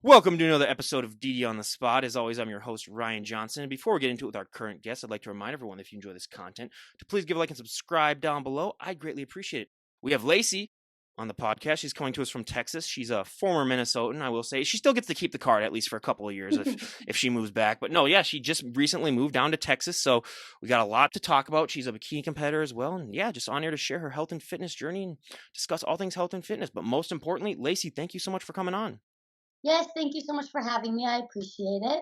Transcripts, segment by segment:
Welcome to another episode of DD on the Spot. As always, I'm your host, Ryan Johnson. And before we get into it with our current guest, I'd like to remind everyone, if you enjoy this content, to please give a like and subscribe down below. I'd greatly appreciate it. We have Lacey on the podcast. She's coming to us from Texas. She's a former Minnesotan, I will say. She still gets to keep the card, at least for a couple of years, if she moves back. But no, yeah, she just recently moved down to Texas, so we got a lot to talk about. She's a bikini competitor as well. And yeah, just on here to share her health and fitness journey and discuss all things health and fitness. But most importantly, Lacey, thank you so much for coming on. Yes, thank you so much for having me. I appreciate it.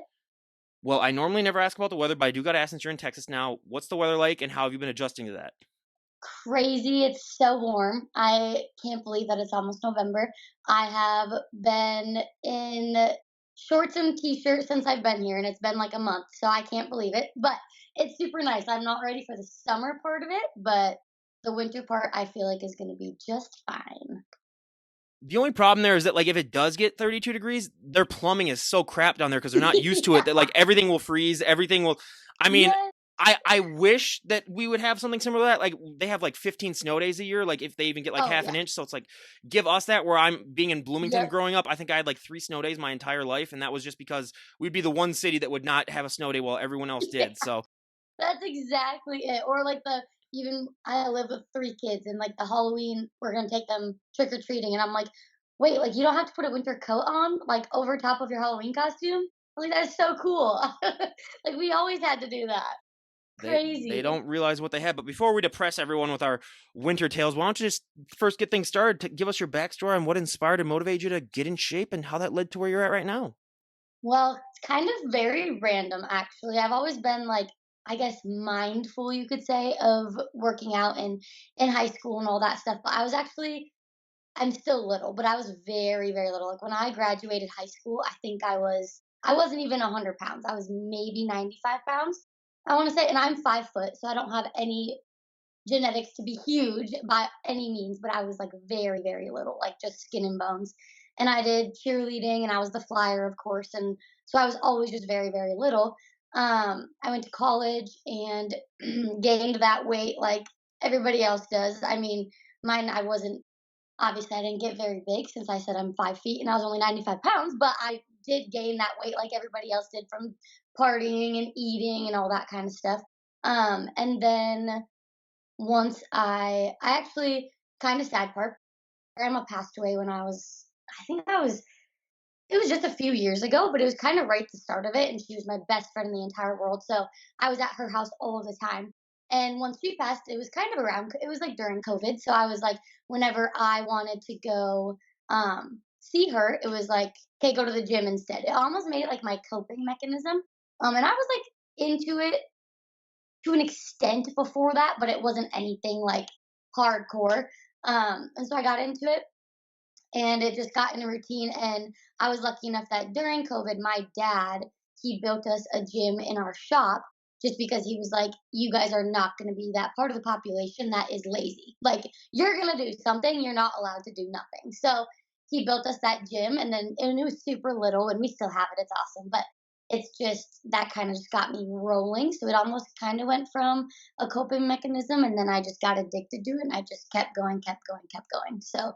Well, I normally never ask about the weather, but I do got to ask since you're in Texas now. What's the weather like, and how have you been adjusting to that? Crazy. It's so warm. I can't believe that it's almost November. I have been in shorts and t-shirts since I've been here, and it's been like a month, so I can't believe it. But it's super nice. I'm not ready for the summer part of it, but the winter part I feel like is going to be just fine. The only problem there is that, like, if it does get 32 degrees, their plumbing is so crap down there because they're not used to it that, like, everything will freeze. Everything will. I mean, Yes. I wish that we would have something similar to that. Like, they have like 15 snow days a year, like, if they even get like Oh, half an yeah. inch. So it's like, give us that. Where I'm being in Bloomington Yep. growing up, I think I had like 3 snow days my entire life. And that was just because we'd be the one city that would not have a snow day while everyone else did. So That's exactly it. Or like the even I live with 3 kids and like the Halloween, we're gonna take them trick or treating, and I'm like, wait, like you don't have to put a winter coat on like over top of your Halloween costume? I'm like, that's so cool. Like we always had to do that. they Crazy. don't realize what they have. But before we depress everyone with our winter tales, why don't you just first get things started? To give us your backstory on what inspired and motivated you to get in shape and how that led to where you're at right now. Well, it's kind of very random actually. I've always been like I guess mindful you could say of working out in high school and all that stuff. But I was actually I'm still little, but I was very, very little. Like when I graduated high school, I think I wasn't even 100 pounds. I was maybe 95 pounds, I want to say. And I'm 5 foot, so I don't have any genetics to be huge by any means, but I was like very, very little, like just skin and bones. And I did cheerleading and I was the flyer, of course. And so I was always just very, very little. I went to college and gained that weight like everybody else does. I mean, mine, I wasn't obviously I didn't get very big since I said I'm 5 feet and I was only 95 pounds, but I did gain that weight like everybody else did from partying and eating and all that kind of stuff. And then once I actually kind of sad part, grandma passed away when I think it was just a few years ago, but it was kind of right at the start of it, and she was my best friend in the entire world. So I was at her house all the time. And once she passed, it was kind of around. It was like during COVID, so I was like, whenever I wanted to go see her, it was like, okay, go to the gym instead. It almost made it like my coping mechanism. And I was like into it to an extent before that, but it wasn't anything like hardcore. And so I got into it and it just got in a routine. And I was lucky enough that during COVID, my dad he built us a gym in our shop just because he was like, you guys are not going to be that part of the population that is lazy. Like you're going to do something, you're not allowed to do nothing. So he built us that gym, and it was super little, and we still have it. It's awesome, but it's just that kind of just got me rolling. So it almost kind of went from a coping mechanism, and then I just got addicted to it, and I just kept going, kept going, kept going. So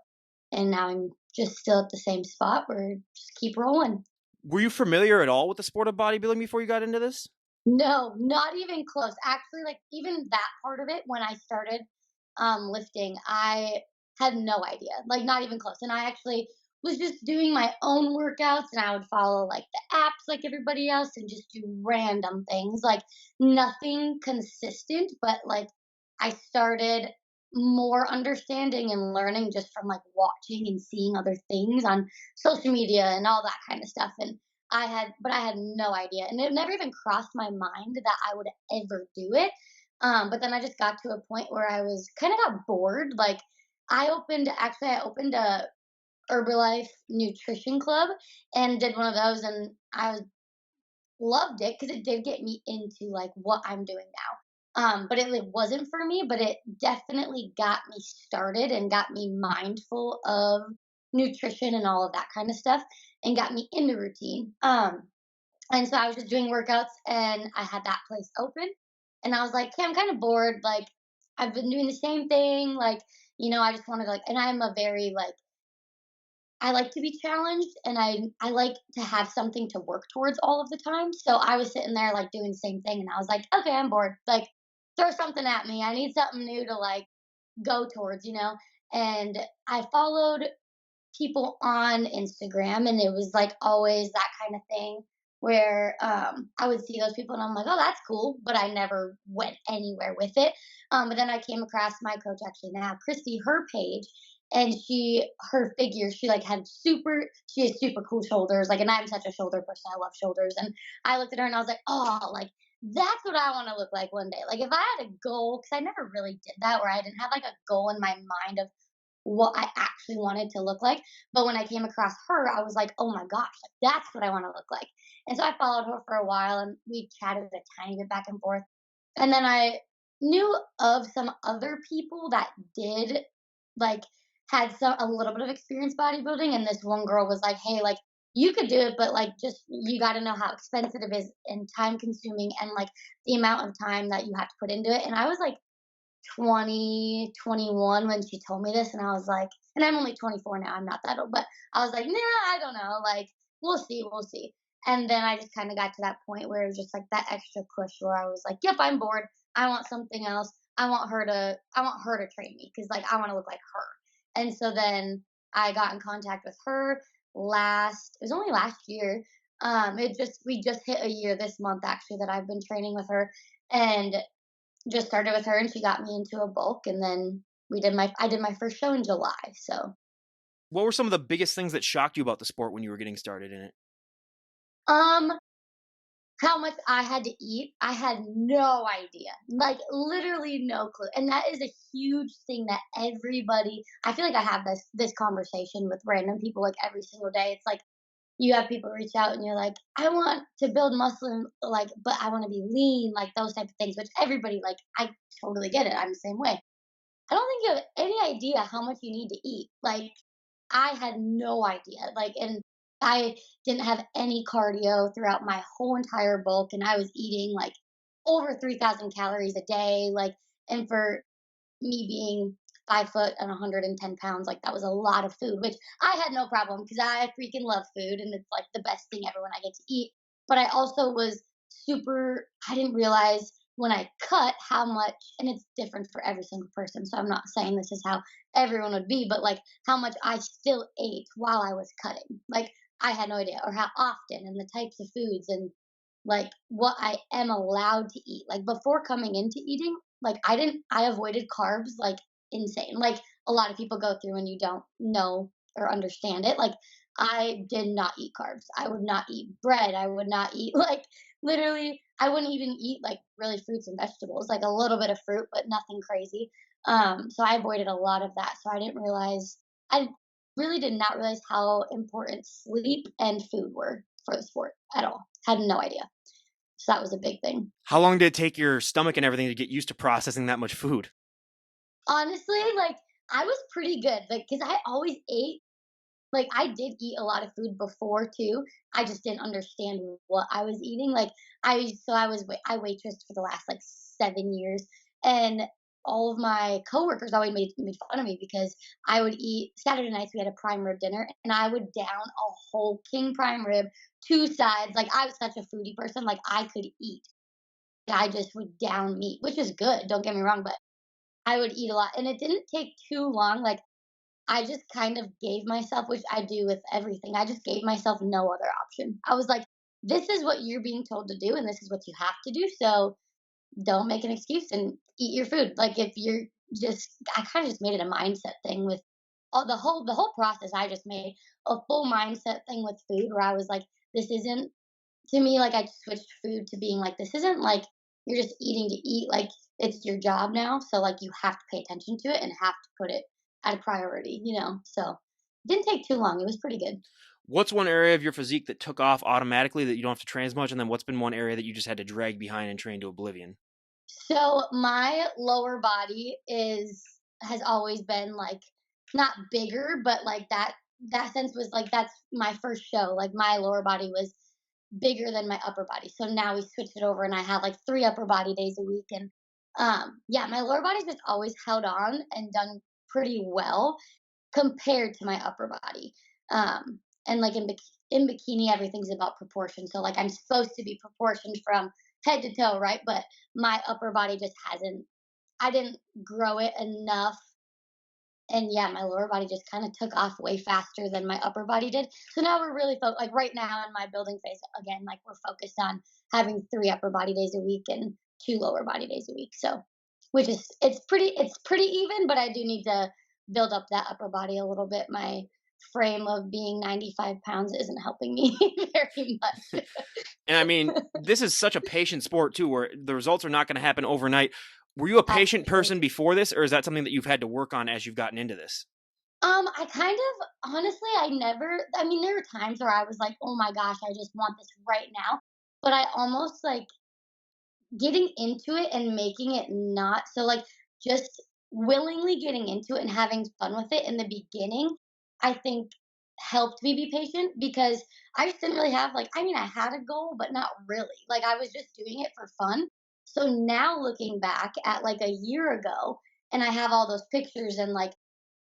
and now I'm just still at the same spot where just keep rolling. Were you familiar at all with the sport of bodybuilding before you got into this? No, not even close. Actually, like even that part of it when I started lifting, I had no idea. Like not even close. And I actually was just doing my own workouts and I would follow like the apps like everybody else and just do random things. Like nothing consistent, but like I started more understanding and learning just from like watching and seeing other things on social media and all that kind of stuff. And but I had no idea, and it never even crossed my mind that I would ever do it. But then I just got to a point where I was kind of got bored. Like I opened a Herbalife nutrition club and did one of those, and loved it because it did get me into like what I'm doing now. But it like, wasn't for me, but it definitely got me started and got me mindful of nutrition and all of that kind of stuff and got me into routine. And so I was just doing workouts and I had that place open and I was like, hey, I'm kind of bored. Like I've been doing the same thing. Like, I just wanted to like, and I'm a very like I like to be challenged, and I like to have something to work towards all of the time. So I was sitting there like doing the same thing, and I was like, okay, I'm bored. Like, throw something at me. I need something new to like go towards, you know. And I followed people on Instagram, and it was like always that kind of thing where I would see those people and I'm like, oh, that's cool, but I never went anywhere with it. But then I came across my coach actually now, Christy, her page, and her figure, she like had she has super cool shoulders, like, and I'm such a shoulder person. I love shoulders, and I looked at her and I was like, oh, like that's what I want to look like one day. Like if I had a goal, because I never really did that, where I didn't have like a goal in my mind of what I actually wanted to look like. But when I came across her, I was like, oh my gosh, like that's what I want to look like. And so I followed her for a while and we chatted a tiny bit back and forth. And then I knew of some other people that did like had some a little bit of experience bodybuilding. And this one girl was like, hey, like you could do it, but like just you got to know how expensive it is and time consuming and like the amount of time that you have to put into it. And I was like 2021 when she told me this, and I was like, and I'm only 24 now, I'm not that old, but I was like, nah, I don't know, like, we'll see, we'll see. And then I just kind of got to that point where it was just like that extra push where I was like, yep, I'm bored. I want something else. I want her to train me because like I want to look like her. And so then I got in contact with her it was only last year. We just hit a year this month actually that I've been training with her. And just started with her and she got me into a bulk, and then I did my first show in July. So, What were some of the biggest things that shocked you about the sport when you were getting started in it? um how much I had to eat, I had no idea. Like literally no clue. And that is a huge thing that everybody I feel like I have this conversation with random people like every single day. It's like you have people reach out and you're like, I want to build muscle and like, but I want to be lean, like those type of things, which everybody like I totally get it. I'm the same way. I don't think you have any idea how much you need to eat. Like, I had no idea. Like, and I didn't have any cardio throughout my whole entire bulk, and I was eating like over 3,000 calories a day. Like, and for me being 5 foot and 110 pounds, like that was a lot of food, which I had no problem because I freaking love food and it's like the best thing ever when I get to eat. But I also was I didn't realize when I cut how much, and it's different for every single person. So I'm not saying this is how everyone would be, but like how much I still ate while I was cutting. Like I had no idea, or how often, and the types of foods, and like what I am allowed to eat. Like before coming into eating, like I avoided carbs like insane. Like a lot of people go through and you don't know or understand it. Like I did not eat carbs. I would not eat bread. I would not eat like literally I wouldn't even eat like really fruits and vegetables, like a little bit of fruit, but nothing crazy. So I avoided a lot of that. So I really did not realize how important sleep and food were for the sport at all. Had no idea. So that was a big thing. How long did it take your stomach and everything to get used to processing that much food? Honestly, like I was pretty good, like because I always ate. Like I did eat a lot of food before too. I just didn't understand what I was eating. Like I waitressed for the last like 7 years, and all of my coworkers always made fun of me because I would eat Saturday nights. We had a prime rib dinner, and I would down a whole king prime rib, two sides. Like I was such a foodie person. Like I could eat. I just would down meat, which is good. Don't get me wrong, but I would eat a lot, and it didn't take too long. Like I just kind of gave myself, which I do with everything. I just gave myself no other option. I was like, this is what you're being told to do, and this is what you have to do. So don't make an excuse and eat your food. Like if you're I kind of just made it a mindset thing with the whole process. I just made a full mindset thing with food where I was like, this isn't to me, like I switched food to being like, this isn't like you're just eating to eat. Like it's your job now. So like you have to pay attention to it and have to put it at a priority, you know? So it didn't take too long. It was pretty good. What's one area of your physique that took off automatically that you don't have to train as much? And then what's been one area that you just had to drag behind and train to oblivion? So my lower body has always been like not bigger, but like that sense was like that's my first show. Like my lower body was bigger than my upper body. So now we switched it over and I have like 3 upper body days a week. And yeah, my lower body's just always held on and done pretty well compared to my upper body. And like in bikini, everything's about proportion. So like I'm supposed to be proportioned from head to toe, right? But my upper body just hasn't. I didn't grow it enough, and yeah, my lower body just kind of took off way faster than my upper body did. So now we're really like right now in my building phase again, like we're focused on having 3 upper body days a week and 2 lower body days a week. So, which is it's pretty even, but I do need to build up that upper body a little bit. My frame of being 95 pounds isn't helping me very much. And I mean, this is such a patient sport too, where the results are not going to happen overnight. Were you a patient Absolutely. person before this, or is that something that you've had to work on as you've gotten into this? I kind of honestly, I never. I mean, there were times where I was like, "Oh my gosh, I just want this right now," but I almost like getting into it and making it not so like just willingly getting into it and having fun with it in the beginning, I think helped me be patient because I just didn't really have like I mean I had a goal but not really. Like I was just doing it for fun. So now looking back at like a year ago and I have all those pictures and like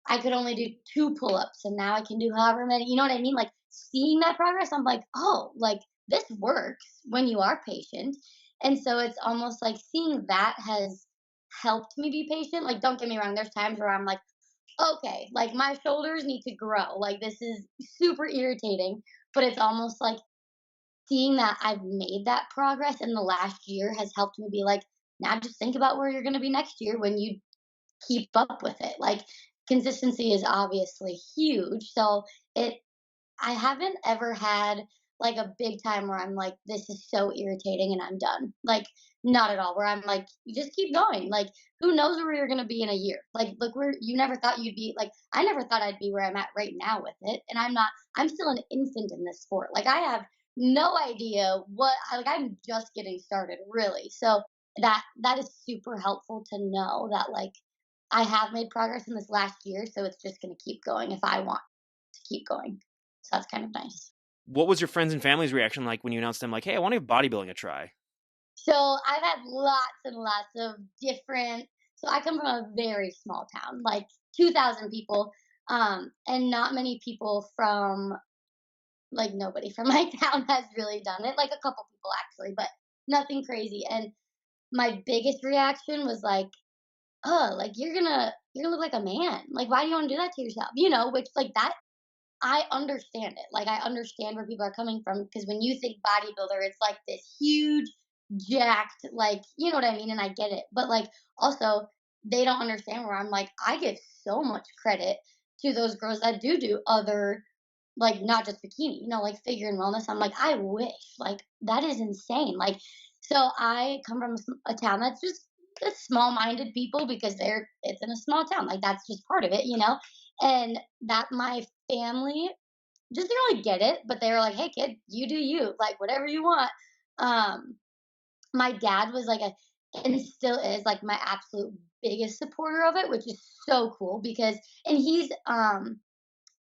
I could only do 2 pull-ups and now I can do however many, you know what I mean? Like seeing that progress, I'm like, "Oh, like this works when you are patient." And so it's almost like seeing that has helped me be patient. Like, don't get me wrong, there's times where I'm like, okay, like my shoulders need to grow. Like, this is super irritating. But it's almost like seeing that I've made that progress in the last year has helped me be like, now just think about where you're going to be next year when you keep up with it. Like, consistency is obviously huge. So it I haven't ever had like a big time where I'm like, this is so irritating and I'm done. Like, not at all. Where I'm like, you just keep going. Like, who knows where you're gonna be in a year? Like, look where you never thought you'd be. Like, I never thought I'd be where I'm at right now with it, and I'm not. I'm still an infant in this sport. Like, I have no idea what. Like, I'm just getting started, really. So that is super helpful to know that like I have made progress in this last year. So it's just gonna keep going if I want to keep going. So that's kind of nice. What was your friends and family's reaction like when you announced them, like, "Hey, I want to give bodybuilding a try"? So I've had lots and lots of different. So I come from a very small town, like 2,000 people, and not many people from like nobody from my town has really done it. Like a couple people actually, but nothing crazy. And my biggest reaction was like, "Oh, like you're gonna look like a man. Like why do you want to do that to yourself?" You know, which like that I understand it. Like I understand where people are coming from because when you think bodybuilder, it's like this huge, jacked, like you know what I mean, and I get it. But like also, they don't understand where I'm like I give so much credit to those girls that do other like not just bikini, you know, like figure and wellness. I'm like I wish like that is insane. Like so I come from a town that's just small-minded people because it's in a small town. Like that's just part of it, you know. And that my family just didn't really get it, but they were like, "Hey, kid, you do you, like whatever you want." Um, my dad was like a, and still is like my absolute biggest supporter of it, which is so cool because, and he's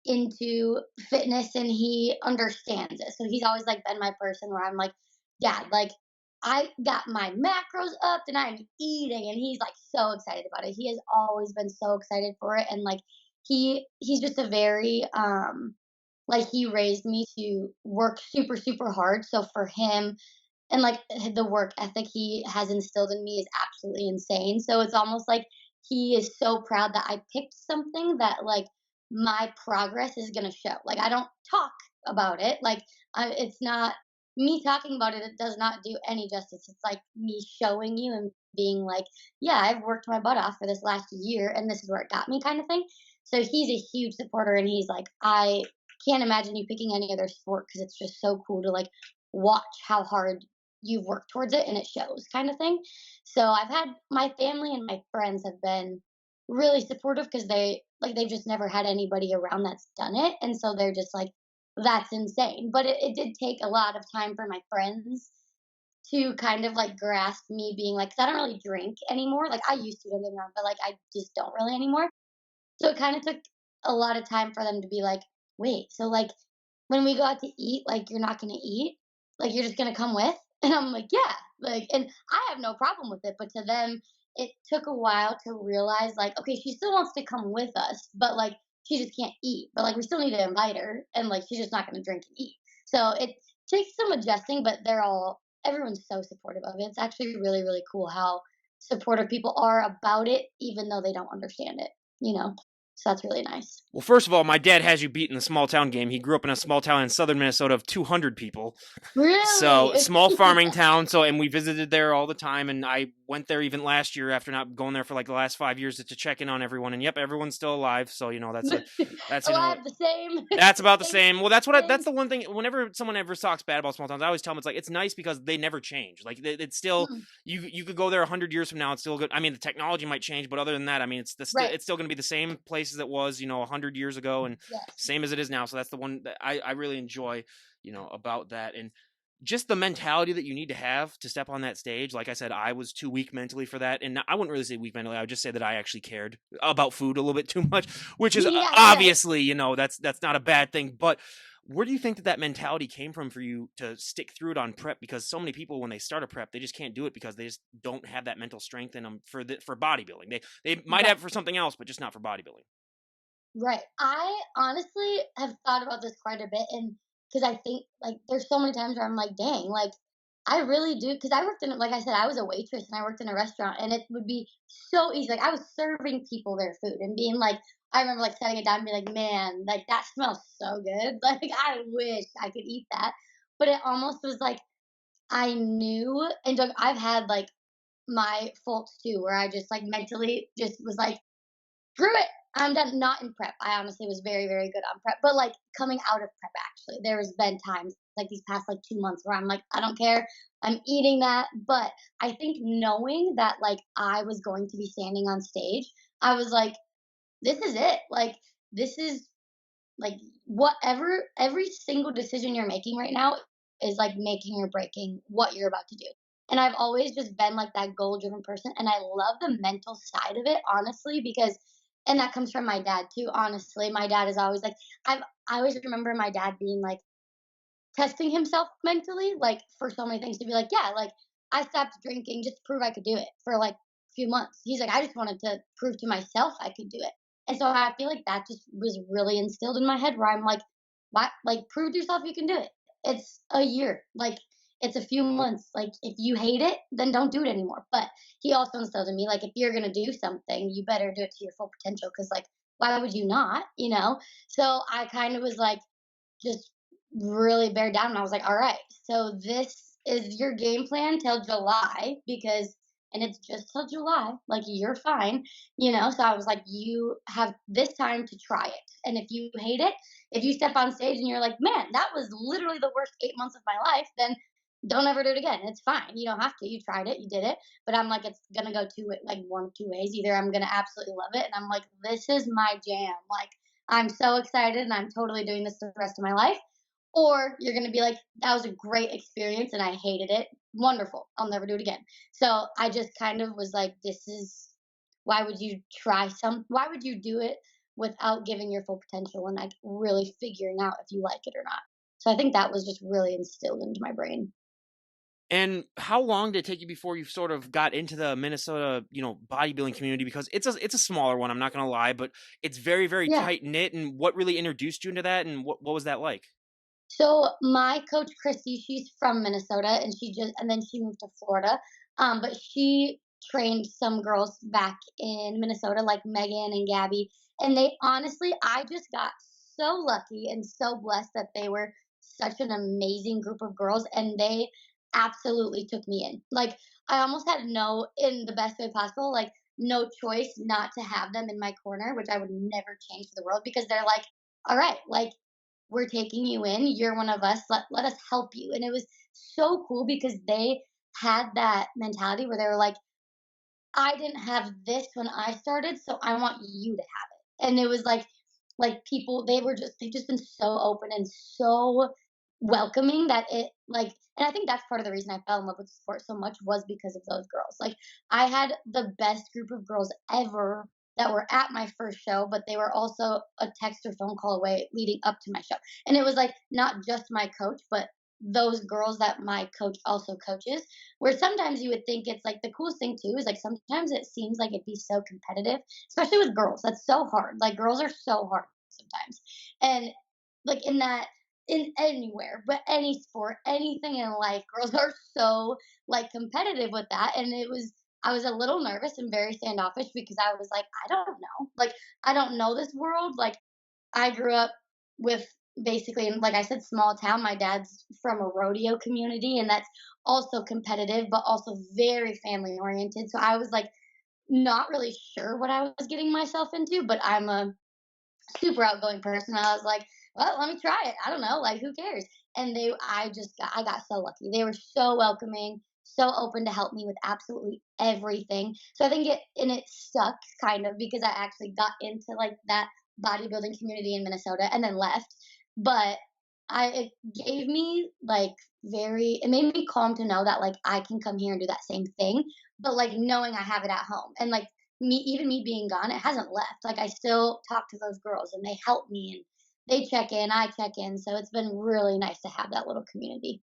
into fitness and he understands it. So he's always like been my person where I'm like, Dad, like I got my macros up and I'm eating and he's like so excited about it. He has always been so excited for it and like he's just a very like he raised me to work super super hard. So for him and like the work ethic he has instilled in me is absolutely insane. So it's almost like he is so proud that I picked something that like my progress is going to show. Like I don't talk about it. Like it's not me talking about it. It does not do any justice. It's like me showing you and being like, yeah, I've worked my butt off for this last year, and this is where it got me, kind of thing. So he's a huge supporter, and he's like, I can't imagine you picking any other sport because it's just so cool to like watch how hard you've worked towards it and it shows kind of thing. So I've had my family and my friends have been really supportive because they've just never had anybody around that's done it. And so they're just like, that's insane. But it did take a lot of time for my friends to kind of like grasp me being like, 'cause I don't really drink anymore. Like I used to, don't get me wrong, but like I just don't really anymore. So it kind of took a lot of time for them to be like, wait, so like when we go out to eat, like you're not gonna eat? Like you're just gonna come with? And I'm like, yeah. Like, and I have no problem with it. But to them, it took a while to realize, like, okay, she still wants to come with us, but like she just can't eat. But like we still need to invite her, and like she's just not going to drink and eat. So it takes some adjusting, but everyone's so supportive of it. It's actually really really cool how supportive people are about it, even though they don't understand it. You know, so that's really nice. Well, first of all, my dad has you beat in the small town game. He grew up in a small town in southern Minnesota of 200 people. So, Really? small farming town, so and we visited there all the time, and I went there even last year after not going there for, like, the last 5 years to check in on everyone, and yep, everyone's still alive, so, that's, Alive, the same, that's about the same same. Well, that's thing. the one thing whenever someone ever talks bad about small towns, I always tell them it's like, it's nice because they never change. Like, it's still Mm, you could go there 100 years from now, it's still good. I mean, the technology might change, but other than that, I mean, right. it's still gonna be the same place as it was, 100 years ago and Yes. same as it is now, so that's the one that I really enjoy, about that, and just the mentality that you need to have to step on that stage. Like I said, I was too weak mentally for that, and I wouldn't really say weak mentally. I would just say that I actually cared about food a little bit too much, which is Yeah, right. obviously, that's not a bad thing. But where do you think that mentality came from for you to stick through it on prep? Because so many people, when they start a prep, they just can't do it because they just don't have that mental strength in them for bodybuilding. They might Right. have it for something else, but just not for bodybuilding. Right. I honestly have thought about this quite a bit, and because I think like there's so many times where I'm like, dang, like I really do. Because I worked in, like I said, I was a waitress and I worked in a restaurant, and it would be so easy. Like I was serving people their food and being like, I remember like setting it down and being like, man, like that smells so good. Like I wish I could eat that. But it almost was like I knew, and like, I've had like my faults too, where I just like mentally just was like, screw it. I'm done. Not in prep. I honestly was very, very good on prep. But like coming out of prep, actually, there's been times like these past like 2 months where I'm like, I don't care. I'm eating that. But I think knowing that like I was going to be standing on stage, I was like, this is it. Like, this is like whatever, every single decision you're making right now is like making or breaking what you're about to do. And I've always just been like that goal driven person. And I love the mental side of it, honestly, because, and that comes from my dad too, honestly. My dad is always like, I always remember my dad being like, testing himself mentally, like for so many things to be like, yeah, like I stopped drinking just to prove I could do it for like a few months. He's like, I just wanted to prove to myself I could do it. And so I feel like that just was really instilled in my head where I'm like, why, like, prove to yourself you can do it. It's a year. Like, it's a few months. Like, if you hate it, then don't do it anymore. But he also instilled in me, like, if you're going to do something, you better do it to your full potential. Cause, like, why would you not? You know? So I kind of was like, just really bear down. And I was like, all right, so this is your game plan till July because, and it's just till July, like you're fine, you know? So I was like, you have this time to try it. And if you hate it, if you step on stage and you're like, man, that was literally the worst 8 months of my life, then don't ever do it again. It's fine. You don't have to. You tried it. You did it. But I'm like, it's gonna go like one of two ways. Either I'm gonna absolutely love it, and I'm like, this is my jam. Like I'm so excited and I'm totally doing this the rest of my life. Or you're going to be like, that was a great experience and I hated it. Wonderful. I'll never do it again. So I just kind of was like, this is why would you why would you do it without giving your full potential and like really figuring out if you like it or not? So I think that was just really instilled into my brain. And how long did it take you before you sort of got into the Minnesota, bodybuilding community? Because it's a smaller one, I'm not gonna lie, but it's very, very Yeah. tight knit. And what really introduced you into that, and what was that like? So my coach Christy, she's from Minnesota, and then she moved to Florida. But she trained some girls back in Minnesota, like Megan and Gabby, and they honestly, I just got so lucky and so blessed that they were such an amazing group of girls, and they absolutely took me in. Like I almost had no, in the best way possible, like no choice not to have them in my corner, which I would never change for the world because they're like, all right, like we're taking you in. You're one of us. Let us help you. And it was so cool because they had that mentality where they were like, I didn't have this when I started, so I want you to have it. And it was like people they've just been so open and so welcoming that it like and I think that's part of the reason I fell in love with sport so much was because of those girls. Like I had the best group of girls ever that were at my first show, but they were also a text or phone call away leading up to my show. And it was like not just my coach, but those girls that my coach also coaches, where sometimes you would think it's like the coolest thing too is like sometimes it seems like it'd be so competitive, especially with girls. That's so hard. Like girls are so hard sometimes. And like in that in anywhere, but any sport, anything in life, girls are so like competitive with that. And I was a little nervous and very standoffish because I was like, I don't know. Like I don't know this world. Like I grew up with basically, like I said, small town. My dad's from a rodeo community, and that's also competitive, but also very family oriented. So I was like not really sure what I was getting myself into, but I'm a super outgoing person. I was like, well, let me try it. I don't know, like who cares? And I got so lucky. They were so welcoming, so open to help me with absolutely everything. So I think it stuck kind of because I actually got into like that bodybuilding community in Minnesota and then left. But it gave me like it made me calm to know that like I can come here and do that same thing, but like knowing I have it at home and like even me being gone, it hasn't left. Like I still talk to those girls and they help me and they check in, I check in. So it's been really nice to have that little community.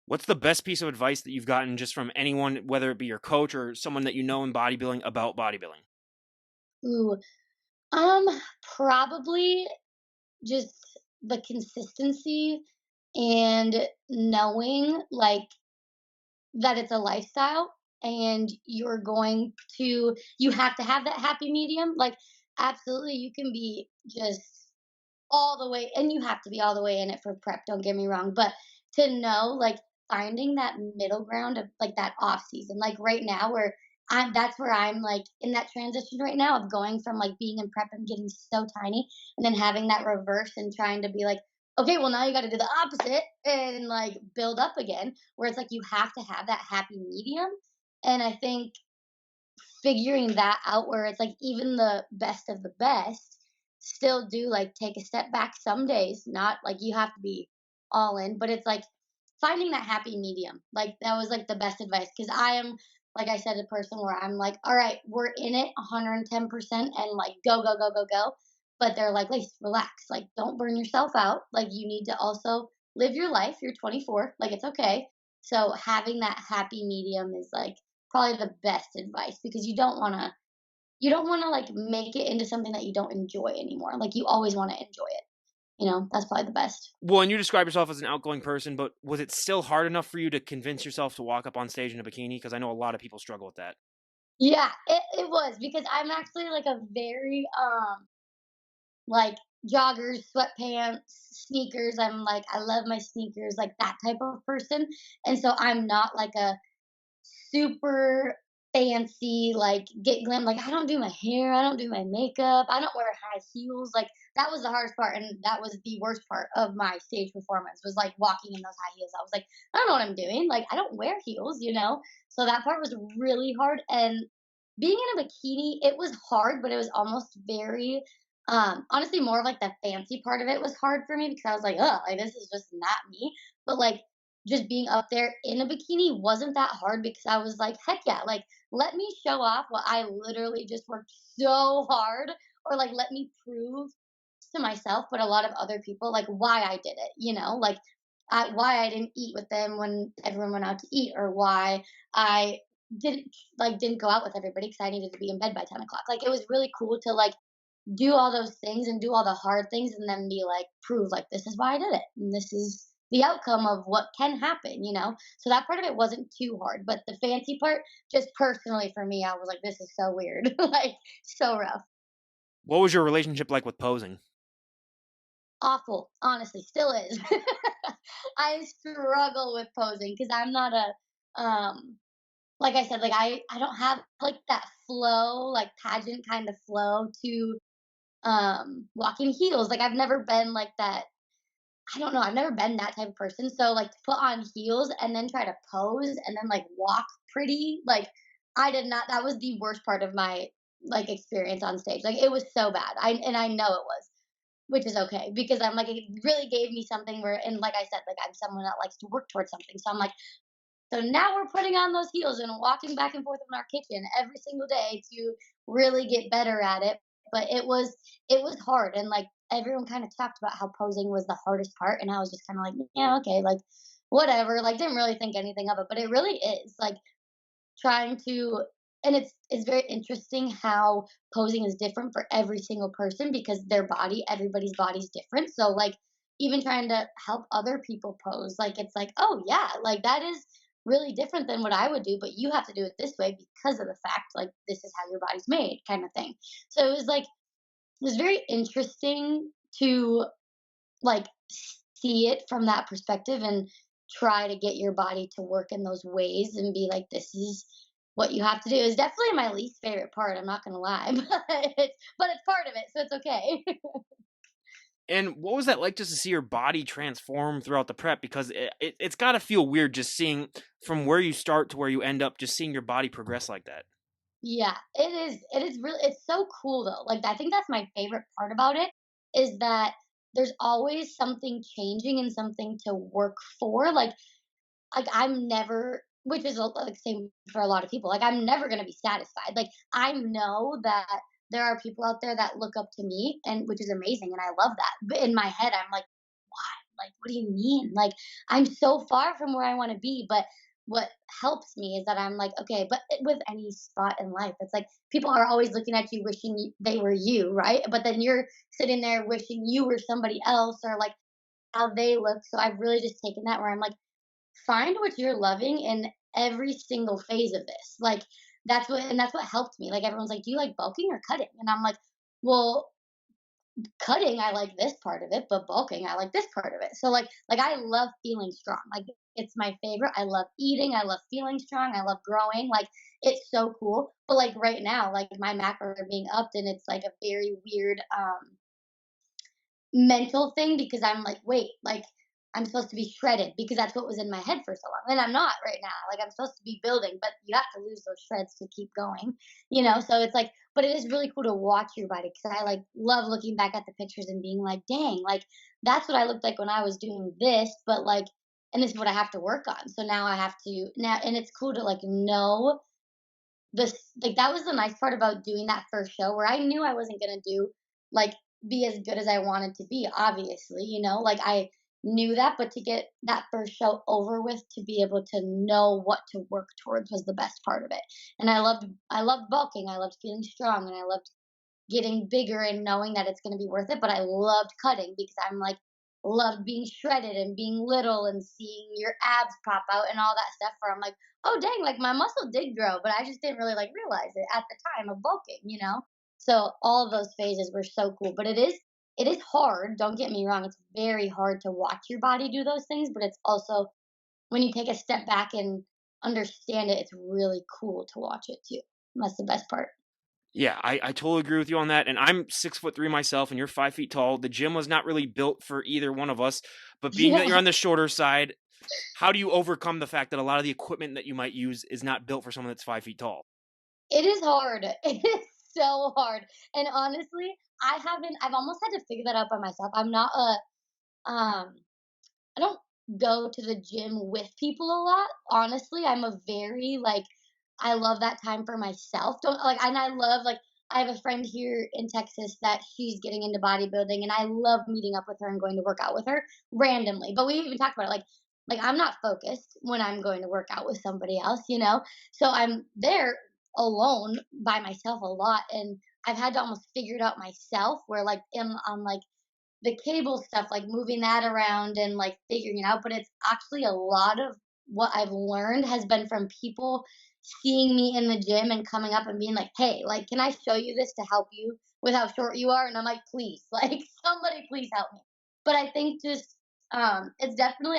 What's the best piece of advice that you've gotten just from anyone, whether it be your coach or someone that you know in bodybuilding about bodybuilding? Ooh, um, probably just the consistency and knowing like that it's a lifestyle and you have to have that happy medium. Like absolutely you can be just all the way and you have to be all the way in it for prep, don't get me wrong, but to know like finding that middle ground of like that off season, like right now where that's where I'm like in that transition right now of going from like being in prep and getting so tiny and then having that reverse and trying to be like, okay, well now you got to do the opposite and like build up again, where it's like you have to have that happy medium. And I think figuring that out where it's like even the best of the best still do like take a step back some days, not like you have to be all in, but it's like finding that happy medium. Like that was like the best advice because I am, like I said, a person where I'm like, all right, we're in it 110% and like go, go, go, go, go. But they're like, Lace, relax. Like, don't burn yourself out. Like, you need to also live your life. You're 24. Like, it's okay. So, having that happy medium is like probably the best advice because you don't want to like make it into something that you don't enjoy anymore. Like you always want to enjoy it. You know, that's probably the best. Well, and you describe yourself as an outgoing person, but was it still hard enough for you to convince yourself to walk up on stage in a bikini? Because I know a lot of people struggle with that. Yeah, it was because I'm actually like a very like joggers, sweatpants, sneakers. I'm like I love my sneakers, like that type of person. And so I'm not like a super fancy, like get glam. Like I don't do my hair, I don't do my makeup, I don't wear high heels. Like that was the hardest part, and that was the worst part of my stage performance was like walking in those high heels. I was like, I don't know what I'm doing. Like I don't wear heels, you know. So that part was really hard, and being in a bikini, it was hard, but it was almost very honestly more of like the fancy part of it was hard for me because I was like, oh, like this is just not me. But like just being up there in a bikini wasn't that hard because I was like, heck yeah, like let me show off what I literally just worked so hard, or like let me prove to myself, but a lot of other people, like why I did it, you know, like why I didn't eat with them when everyone went out to eat, or why I didn't go out with everybody because I needed to be in bed by 10 o'clock. Like it was really cool to like do all those things and do all the hard things and then be like prove like this is why I did it and this is the outcome of what can happen, you know. So that part of it wasn't too hard, but the fancy part, just personally for me, I was like, this is so weird, like so rough, What was your relationship like with posing? awful. Honestly, still is. I struggle with posing because I'm not a like I said, like I don't have like that flow, like pageant kind of flow to walking heels. Like I've never been like that. I don't know. I've never been that type of person. So like to put on heels and then try to pose and then like walk pretty, like I did not. That was the worst part of my like experience on stage. Like it was so bad. I know it was, which is okay because I'm like it really gave me something where and like I said, like I'm someone that likes to work towards something. So I'm like, so now we're putting on those heels and walking back and forth in our kitchen every single day to really get better at it. but it was hard, and like everyone kind of talked about how posing was the hardest part, and I was just kind of like, yeah, okay, like whatever, like didn't really think anything of it, but it really is like trying to, and it's very interesting how posing is different for every single person because everybody's body's different. So like even trying to help other people pose, like it's like, oh yeah, like that is really different than what I would do, but you have to do it this way because of the fact like this is how your body's made kind of thing. So it was like it was very interesting to like see it from that perspective and try to get your body to work in those ways and be like, this is what you have to do. Is definitely my least favorite part. I'm not gonna lie, but it's part of it, so it's okay. And what was that like just to see your body transform throughout the prep? Because it's got to feel weird just seeing from where you start to where you end up, just seeing your body progress like that. Yeah, it is. It is really. It's so cool though. Like I think that's my favorite part about it is that there's always something changing and something to work for. Like I'm never, which is like same for a lot of people. Like I'm never gonna be satisfied. Like I know that there are people out there that look up to me, and which is amazing, and I love that. But in my head, I'm like, why? Like, what do you mean? Like I'm so far from where I want to be. But what helps me is that I'm like, okay, but with any spot in life, it's like people are always looking at you, wishing they were you, right? But then you're sitting there wishing you were somebody else, or like how they look. So I've really just taken that where I'm like find what you're loving in every single phase of this. Like that's what helped me. Like everyone's like, "Do you like bulking or cutting?" And I'm like, "Well, cutting I like this part of it, but bulking I like this part of it." So like I love feeling strong. Like it's my favorite. I love eating, I love feeling strong, I love growing. Like it's so cool. But like right now, like my macros are being upped and it's like a very weird mental thing because I'm like, wait, like I'm supposed to be shredded because that's what was in my head for so long. And I'm not right now. Like I'm supposed to be building, but you have to lose those shreds to keep going. So it's like, but it is really cool to watch your body because I like love looking back at the pictures and being like, dang, like that's what I looked like when I was doing this, but like, and this is what I have to work on. So now I have to now, and it's cool to like know this, like that was the nice part about doing that first show where I knew I wasn't gonna do like be as good as I wanted to be, obviously, like I knew that, but to get that first show over with to be able to know what to work towards was the best part of it. And I loved bulking, I loved feeling strong, and I loved getting bigger and knowing that it's going to be worth it. But I loved cutting because I'm like, loved being shredded and being little and seeing your abs pop out and all that stuff. Where I'm like, oh, dang, like my muscle did grow, but I just didn't really like realize it at the time of bulking. So all of those phases were so cool. But it is hard. Don't get me wrong. It's very hard to watch your body do those things, but it's also when you take a step back and understand it, it's really cool to watch it too. That's the best part. Yeah, I totally agree with you on that. And I'm 6'3" myself, and you're 5 feet tall. The gym was not really built for either one of us. But being that you're Yeah. on the shorter side, how do you overcome the fact that a lot of the equipment that you might use is not built for someone that's 5 feet tall? It is hard. It is so hard. And honestly, I've almost had to figure that out by myself. I'm not um I don't go to the gym with people a lot. Honestly, I'm a very like I love that time for myself. Don't like and I love like I have a friend here in Texas that she's getting into bodybuilding and I love meeting up with her and going to work out with her randomly. But we even talked about it like I'm not focused when I'm going to work out with somebody else. So I'm there alone by myself a lot and I've had to almost figure it out myself where like on like the cable stuff, like moving that around and like figuring it out. But it's actually a lot of what I've learned has been from people seeing me in the gym and coming up and being like, hey, like, can I show you this to help you with how short you are? And I'm like, please, like, somebody please help me. But I think just, it's definitely,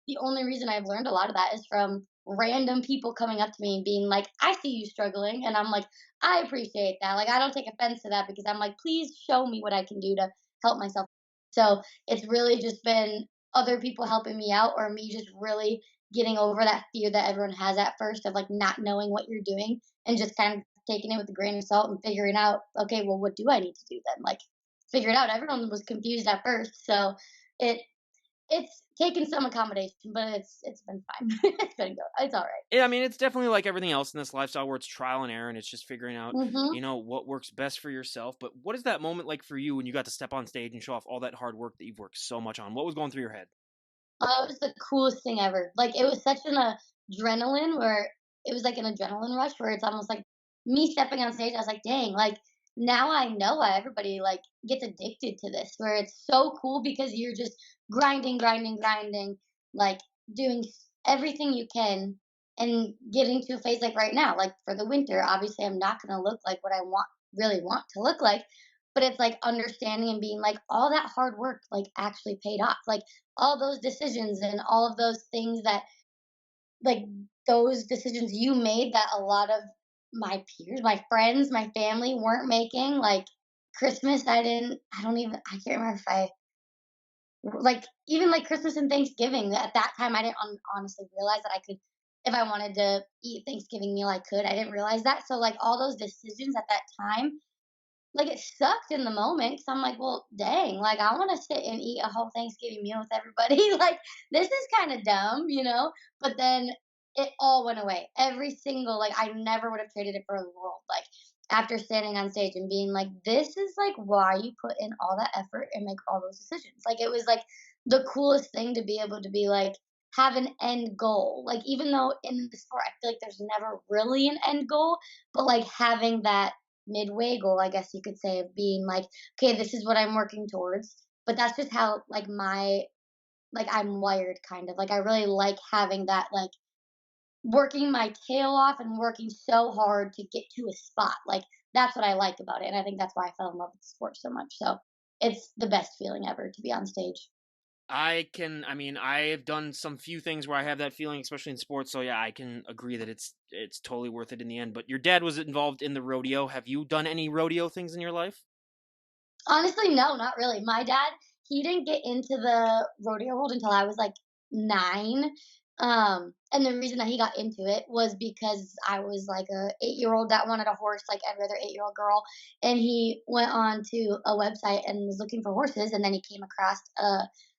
the only reason I've learned a lot of that is from random people coming up to me and being like, I see you struggling. And I'm like, I appreciate that. Like, I don't take offense to that because I'm like, please show me what I can do to help myself. So it's really just been other people helping me out or me just really getting over that fear that everyone has at first of like not knowing what you're doing and just kind of taking it with a grain of salt and figuring out, okay, well, what do I need to do then? Like, figure it out. Everyone was confused at first. So it, It's taken some accommodation, but it's been fine. It's been good. It's all right. Yeah, I mean, it's definitely like everything else in this lifestyle where it's trial and error and it's just figuring out, Mhm. what works best for yourself. But what is that moment like for you when you got to step on stage and show off all that hard work that you've worked so much on? What was going through your head? It was the coolest thing ever. Like, it was such an adrenaline where it was like an adrenaline rush where it's almost like me stepping on stage. I was like, dang, like now I know why everybody like gets addicted to this, where it's so cool because you're just grinding, grinding, grinding, like doing everything you can and getting to a phase like right now, like for the winter, obviously I'm not going to look like what I really want to look like, but it's like understanding and being like all that hard work like actually paid off. Like all those decisions and all of those things that like those decisions you made that a lot of my peers, my friends, my family weren't making. Like Christmas, I don't even, I can't remember if I, like, even like Christmas and Thanksgiving, at that time, I didn't honestly realize that I could, if I wanted to eat Thanksgiving meal, I could. I didn't realize that. So, like, all those decisions at that time, like it sucked in the moment because I'm like, well, dang, like I want to sit and eat a whole Thanksgiving meal with everybody. Like this is kind of dumb, you know? But then it all went away. Every single, like I never would have traded it for the world. Like after standing on stage and being like, this is like why you put in all that effort and make all those decisions. Like it was like the coolest thing to be able to be like, have an end goal. Like even though in the sport I feel like there's never really an end goal, but like having that midway goal, I guess you could say, of being like, okay, this is what I'm working towards. But that's just how like like I'm wired kind of. Like I really like having that like working my tail off and working so hard to get to a spot. Like that's what I like about it. And I think that's why I fell in love with the sport so much. So it's the best feeling ever to be on stage. I mean, I've done some few things where I have that feeling, especially in sports. So yeah, I can agree that it's totally worth it in the end. But your dad was involved in the rodeo. Have you done any rodeo things in your life? Honestly, no, not really. My dad, he didn't get into the rodeo world until I was like 9. And the reason that he got into it was because I was like a 8-year-old that wanted a horse like every other 8-year-old girl. And he went on to a website and was looking for horses and then he came across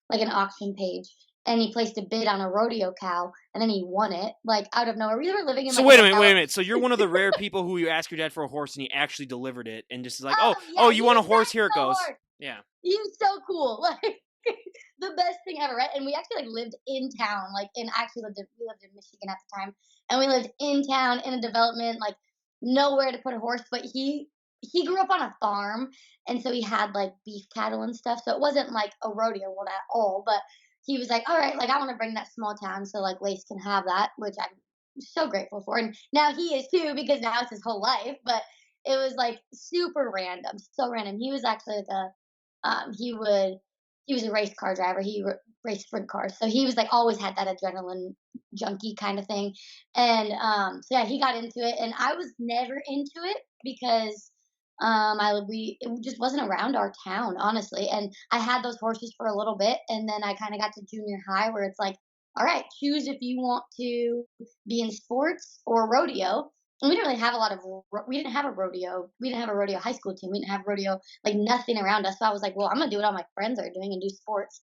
like an auction page and he placed a bid on a rodeo cow and then he won it like out of nowhere. We were living in So like a wait a minute, wait a development. minute. So you're one of the rare people who you ask your dad for a horse and he actually delivered it and just is like, Oh oh, yeah, you he want a horse? tried Here it so goes. hard. Yeah. He was so cool, like the best thing ever, right? And we actually like lived in town, like in actually lived in we lived in Michigan at the time, and we lived in town in a development, like nowhere to put a horse. But he grew up on a farm, and so he had like beef cattle and stuff. So it wasn't like a rodeo world at all. But he was like, all right, like I want to bring that small town, so like Lace can have that, which I'm so grateful for. And now he is too because now it's his whole life. But it was like super random, so random. He was actually like a he would he was a race car driver. He raced sprint cars, so he was like always had that adrenaline junkie kind of thing. And so yeah, he got into it, and I was never into it because I we it just wasn't around our town, honestly. And I had those horses for a little bit, and then I kind of got to junior high where it's like, all right, choose if you want to be in sports or rodeo. And we didn't really have a lot of we didn't have a rodeo. We didn't have a rodeo high school team. We didn't have rodeo like nothing around us. So I was like, well, I'm gonna do what all my friends are doing and do sports.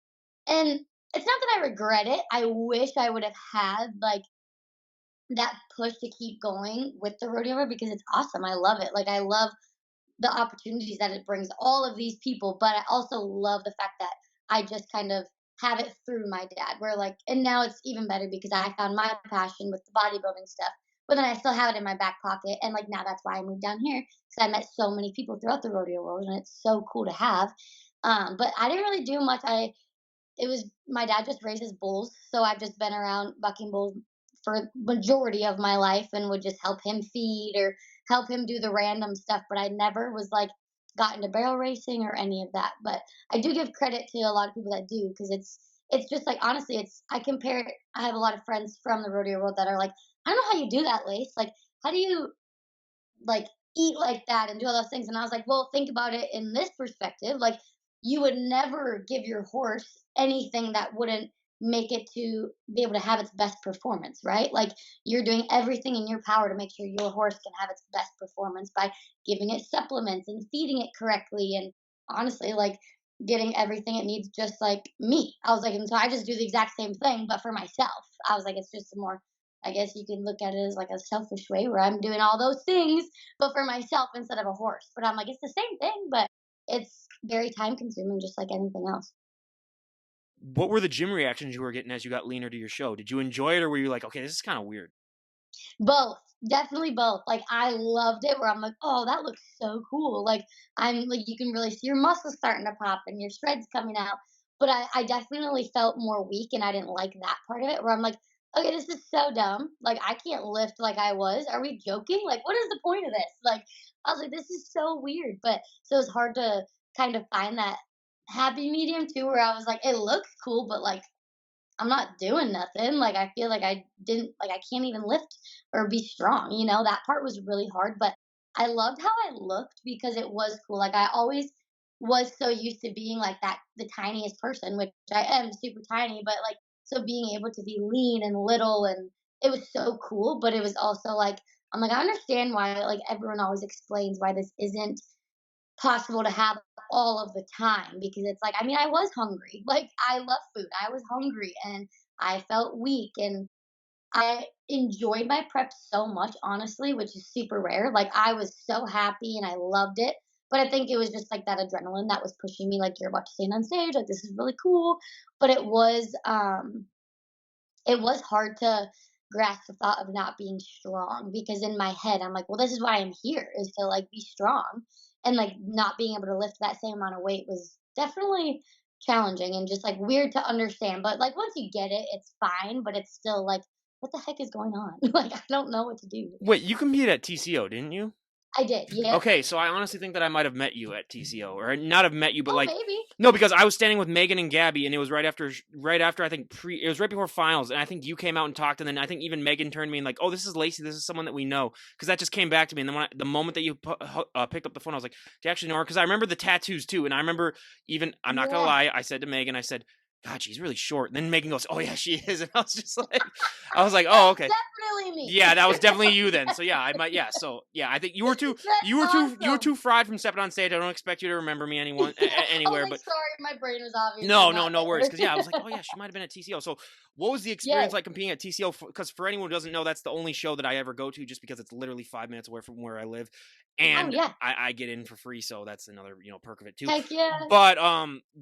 And it's not that I regret it. I wish I would have had like that push to keep going with the rodeo because it's awesome. I love it. Like I love the opportunities that it brings all of these people, but I also love the fact that I just kind of have it through my dad. Where like, and now it's even better because I found my passion with the bodybuilding stuff. But then I still have it in my back pocket, and like now that's why I moved down here because I met so many people throughout the rodeo world, and it's so cool to have. But I didn't really do much. I it was my dad just raises bulls, so I've just been around bucking bulls for majority of my life and would just help him feed or help him do the random stuff, but I never was like got into barrel racing or any of that. But I do give credit to a lot of people that do because it's just like honestly it's I compare it I have a lot of friends from the rodeo world that are like, I don't know how you do that, Lace. Like how do you like eat like that and do all those things. And I was like, well, think about it in this perspective. Like you would never give your horse anything that wouldn't make it to be able to have its best performance, right? Like you're doing everything in your power to make sure your horse can have its best performance by giving it supplements and feeding it correctly. And honestly, like getting everything it needs just like me. I was like, and so I just do the exact same thing, but for myself. I was like, it's just a more, I guess you can look at it as like a selfish way where I'm doing all those things, but for myself instead of a horse. But I'm like, it's the same thing, but it's very time consuming, just like anything else. What were the gym reactions you were getting as you got leaner to your show? Did you enjoy it or were you like, okay, this is kind of weird? Both, definitely both. Like, I loved it where I'm like, "Oh, that looks so cool." Like, I'm like, you can really see your muscles starting to pop and your shred's coming out. But I definitely felt more weak, and I didn't like that part of it where I'm like, "Okay, this is so dumb. Like, I can't lift like I was. Are we joking? Like, what is the point of this?" Like, I was like, "This is so weird." But so it's hard to kind of find that happy medium too, where I was like, "It looks cool, but like, I'm not doing nothing. Like I feel like I didn't like I can't even lift or be strong, you know? That part was really hard, but I loved how I looked because it was cool. Like I always was so used to being like that the tiniest person, which I am super tiny, but like so being able to be lean and little and it was so cool, but it was also like I'm like I understand why like everyone always explains why this isn't possible to have all of the time because it's like I mean I was hungry. Like I love food. I was hungry and I felt weak and I enjoyed my prep so much honestly, which is super rare. Like I was so happy and I loved it. But I think it was just like that adrenaline that was pushing me like you're about to stand on stage, like this is really cool. But it was hard to grasp the thought of not being strong because in my head I'm like, well, this is why I'm here is to like be strong. And like not being able to lift that same amount of weight was definitely challenging and just like weird to understand. But like once you get it, it's fine, but it's still like, what the heck is going on? Like I don't know what to do. Wait, you competed at TCO, didn't you? I did, yep. Okay, so I honestly think that I might have met you at TCO, or not have met you, but Oh, like, maybe. no, because I was standing with Megan and Gabby, and it was right after I think it was right before finals, and I think you came out and talked, and then I think even Megan turned to me and like, oh, this is Lacey, this is someone that we know, because that just came back to me, and then the moment that you picked up the phone, I was like, do you actually know her? Because I remember the tattoos too, and I remember even I'm not gonna Yeah, lie, I said to Megan, I said, God, she's really short. And then Megan goes, oh yeah, she is, and I was just like, I was like, that oh was okay. definitely me. Yeah, that was definitely you then. So yeah, I might yeah. So yeah, I think That's you were awesome. too fried from stepping on stage. I don't expect you to remember me I was anywhere, like, but sorry, my brain was obviously no, no, not no worries. there. Because yeah, I was like, oh yeah, she might have been at TCO. So what was the experience Yes. like competing at TCO? Because for anyone who doesn't know, that's the only show that I ever go to, just because it's literally 5 minutes away from where I live, Oh, and yeah. I get in for free, so that's another perk of it too. Heck yeah. But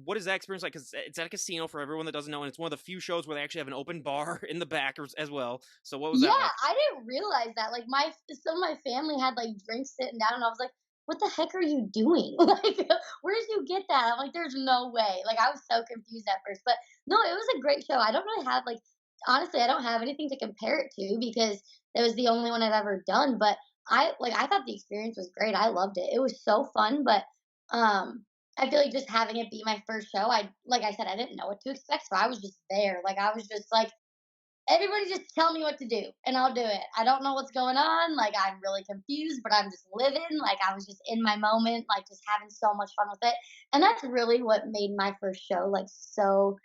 what is that experience like? Because it's at a casino for everyone that doesn't know, and it's one of the few shows where they actually have an open bar in the back as well. So what was Yeah, that like? I didn't realize that. Like some of my family had like drinks sitting down, and I was like, "What the heck are you doing? Like, where did you get that?" I'm like, "There's no way." Like, I was so confused at first, but no, it was a great show. I don't really have like, honestly, I don't have anything to compare it to because it was the only one I've ever done. But I thought the experience was great. I loved it. It was so fun, but um. I feel like just having it be my first show, like I said, I didn't know what to expect, so I was just there. Like I was just like, everybody just tell me what to do and I'll do it. I don't know what's going on. Like I'm really confused, but I'm just living. Like I was just in my moment, like just having so much fun with it. And that's really what made my first show like so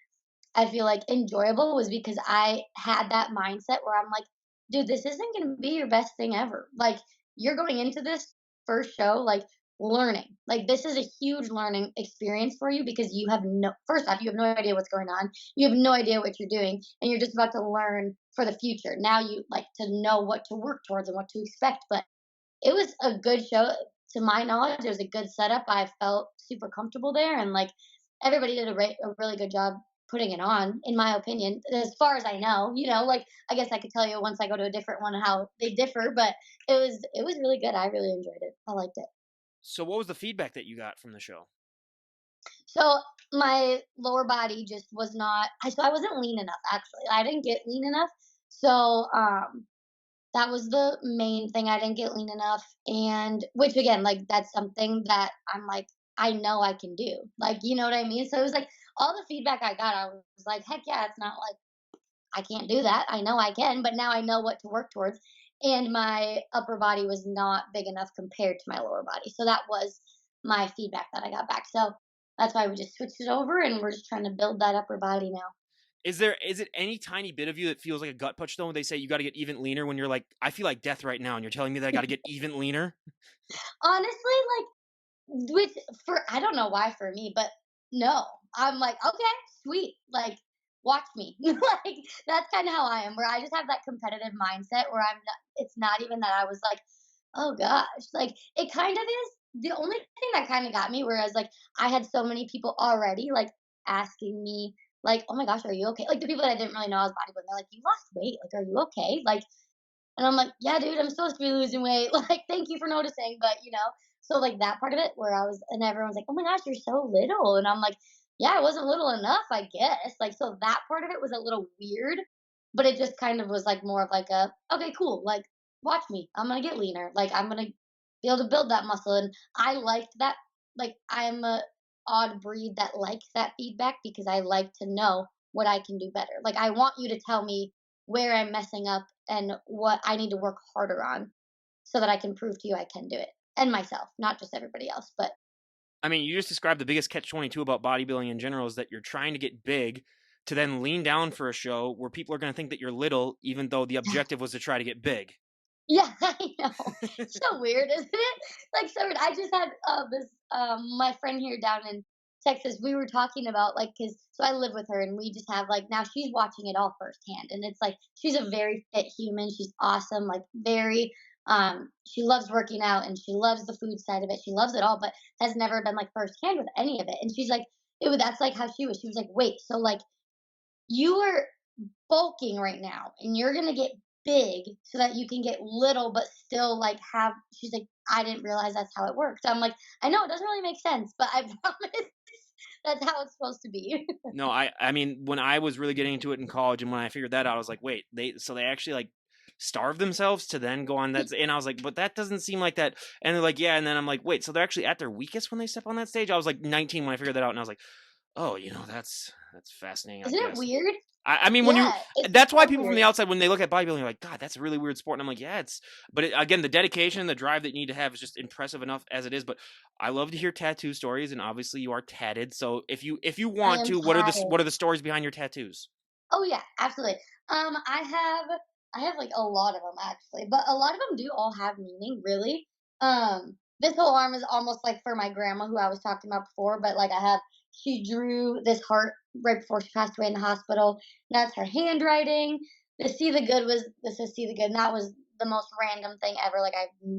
I feel like enjoyable was because I had that mindset where I'm like, dude, this isn't going to be your best thing ever. Like, you're going into this first show, like, learning. Like, this is a huge learning experience for you because you have first off, you have no idea what's going on. You have no idea what you're doing, and you're just about to learn for the future. Now you like to know what to work towards and what to expect. But it was a good show. To my knowledge, it was a good setup. I felt super comfortable there, and like everybody did a really good job putting it on, in my opinion. As far as I know, like I guess I could tell you once I go to a different one how they differ, but it was really good. I really enjoyed it. I liked it. So what was the feedback that you got from the show? So my lower body just was not. So I wasn't lean enough. Actually, I didn't get lean enough. So that was the main thing. I didn't get lean enough, and which again, like that's something that I'm like, I know I can do. Like, you know what I mean? So it was like all the feedback I got, I was like, heck yeah, it's not like I can't do that. I know I can, but now I know what to work towards. And my upper body was not big enough compared to my lower body. So that was my feedback that I got back. So that's why we just switched it over and we're just trying to build that upper body now. Is it any tiny bit of you that feels like a gut punch though when they say you got to get even leaner when you're like I feel like death right now and you're telling me that I got to get even leaner? Honestly, like which for I don't know why for me, but no. I'm like, okay, sweet. Like, watch me. Like, that's kind of how I am, where I just have that competitive mindset where it's not even that I was like, oh gosh. Like, it kind of is. The only thing that kind of got me, whereas, like, I had so many people already, like, asking me, like, oh my gosh, are you okay? Like, the people that I didn't really know I was bodybuilding, they're like, you lost weight. Like, are you okay? Like, and I'm like, "Yeah, dude, I'm supposed to be losing weight. Like, thank you for noticing." But, so like that part of it where I was and everyone's like, "Oh my gosh, you're so little." And I'm like, "Yeah, I wasn't little enough, I guess." Like, so that part of it was a little weird, but it just kind of was like more of like a, "Okay, cool. Like, watch me. I'm going to get leaner. Like, I'm going to be able to build that muscle." And I liked that. Like, I'm a odd breed that likes that feedback because I like to know what I can do better. Like, I want you to tell me where I'm messing up and what I need to work harder on so that I can prove to you I can do it and myself, not just everybody else. But I mean, you just described the biggest catch 22 about bodybuilding in general is that you're trying to get big to then lean down for a show where people are going to think that you're little, even though the objective was to try to get big. yeah, I know. So weird, isn't it? Like, so weird. I just had this my friend here down in Texas. We were talking about like, cause so I live with her, and we just have like now she's watching it all firsthand, and it's like she's a very fit human. She's awesome, like very. She loves working out and she loves the food side of it. She loves it all, but has never been like firsthand with any of it. And she's like, it was that's like how she was. She was like, wait, so like you are bulking right now and you're gonna get big so that you can get little but still like have she's like, I didn't realize that's how it works. I'm like, I know it doesn't really make sense, but I promise that's how it's supposed to be. No, I mean, when I was really getting into it in college and when I figured that out, I was like, wait, they actually like starve themselves to then go on that and I was like, but that doesn't seem like that. And they're like, yeah, and then I'm like, wait, so they're actually at their weakest when they step on that stage? I was like 19 when I figured that out and I was like, oh, that's fascinating, I Isn't it guess. weird? I mean, when you Yeah, it's that's why so people from the weird. outside, when they look at bodybuilding, are like, God, that's a really weird sport. And I'm like, yeah, but again, the dedication, the drive that you need to have is just impressive enough as it is. But I love to hear tattoo stories, and obviously you are tatted. So if you I want am to, tatted. what are the stories behind your tattoos? Oh yeah, absolutely. I have like a lot of them actually, but a lot of them do all have meaning, really. This whole arm is almost like for my grandma who I was talking about before, but like she drew this heart right before she passed away in the hospital. That's her handwriting. This is see the good, and that was the most random thing ever.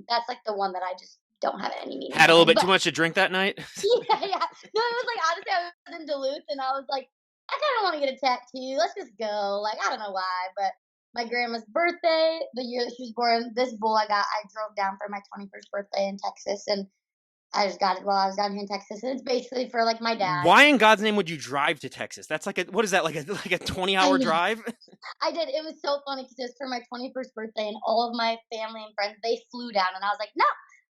That's like the one that I just don't have any meaning Had a little behind, bit too but much to drink that night. yeah, yeah. No, it was like honestly, I was in Duluth and I was like, I kind of want to get a tattoo. Let's just go. Like, I don't know why, but my grandma's birthday, the year that she was born, this bull I drove down for my 21st birthday in Texas, and I just got it while I was down here in Texas. And it's basically for like my dad. Why in God's name would you drive to Texas? That's like what is that like a 20-hour I drive? I did. It was so funny because it was for my 21st birthday, and all of my family and friends they flew down, and I was like, no,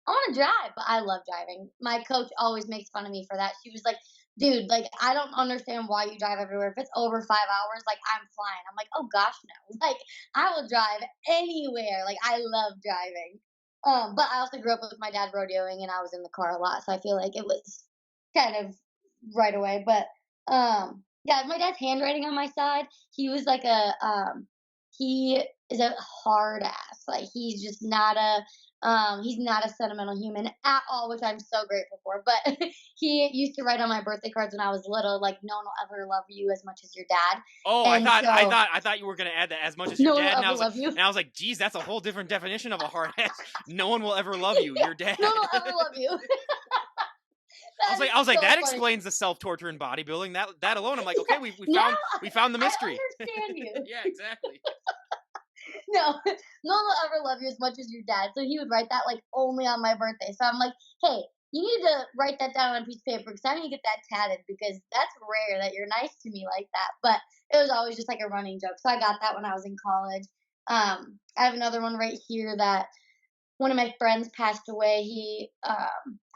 I want to drive. But I love driving. My coach always makes fun of me for that. She was like, dude, like I don't understand why you drive everywhere. If it's over 5 hours, like I'm flying. I'm like, oh gosh, no. Like I will drive anywhere. Like I love driving. But I also grew up with my dad rodeoing, and I was in the car a lot, so I feel like it was kind of right away. But yeah, my dad's handwriting on my side he is a hard ass. Like he's not a sentimental human at all, which I'm so grateful for. But he used to write on my birthday cards when I was little, like no one will ever love you as much as your dad. Oh, I And thought I so thought I thought you were gonna add that as much as your no one will dad, ever love you. and I was like, geez, that's a whole different definition of a hard ass. No one will ever love you. Yeah, Your dad. no one will ever love you. That is I was like, so that funny. explains the self torture in bodybuilding. That alone, I'm like, okay, we Now found the I mystery. understand you. Yeah, exactly. No, no one will ever love you as much as your dad. So he would write that like only on my birthday. So I'm like, hey, you need to write that down on a piece of paper because I need to get that tatted because that's rare that you're nice to me like that. But it was always just like a running joke. So I got that when I was in college. I have another one right here that one of my friends passed away. He